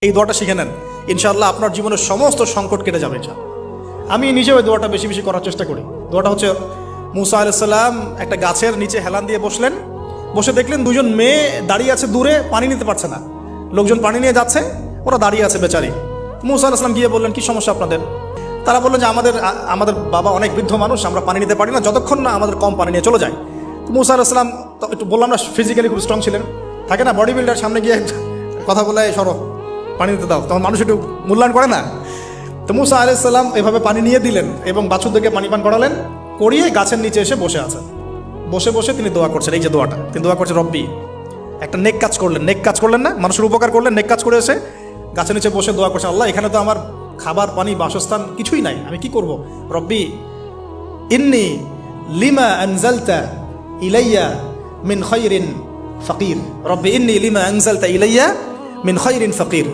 এই দোয়াটা শিখে নেন, ইনশাআল্লাহ আপনার জীবনের সমস্ত সংকট কেটে যাবে। আমি নিজেও এই দোয়াটা বেশি বেশি করার চেষ্টা করি। দোয়াটা হচ্ছে, মুসা আলাইহিস সালাম একটা গাছের নিচে হেলান দিয়ে বসলেন, বসে দেখলেন দুজন মেয়ে দাঁড়িয়ে আছে দূরে, পানি নিতে পারছে না, লোকজন পানি নিয়ে যাচ্ছে, ওরা দাঁড়িয়ে আছে বেচারি। মুসা আলাইহিস সালাম গিয়ে বললেন, কি সমস্যা আপনাদের? তারা বললেন যে আমাদের বাবা অনেক বৃদ্ধ মানুষ, আমরা পানি নিতে পারি না যতক্ষণ না আমাদের কম পানি নিয়ে চলে যায়। তো মুসা আলাইহিস সালাম একটু বললাম না, ফিজিক্যালি খুব স্ট্রং ছিলেন, থাকে না বডি বিল্ডার, সামনে গিয়ে কথা বলে সরো পানি দিতে দাও, তখন মানুষ একটু মূল্যায়ন করে না। তো মুসা আলাইহিস সালাম এভাবে পানি নিয়ে দিলেন এবং বাছুরদেরকে পানি পান করালেন, করিয়ে গাছের নিচে এসে বসে আছেন। বসে বসে তিনি দোয়া করছেন, এই যে দোয়াটা তিনি দোয়া করছেন, রব্বি, একটা নেক কাজ করলেন, নেক কাজ করলেন না, মানুষের উপকার করলেন, নেক কাজ করে এসে গাছের নিচে বসে দোয়া করছেন, আল্লাহ এখানে তো আমার খাবার পানি বাসস্থান কিছুই নাই, আমি কি করব? রব্বি ইন্নি লিমা আনজালতা ইলাইয়া মিন খায়রিন ফাকির, রব্বি ইন্নি লিমা আনজালতা ইলাইয়া মিন খায়রিন ফাকির।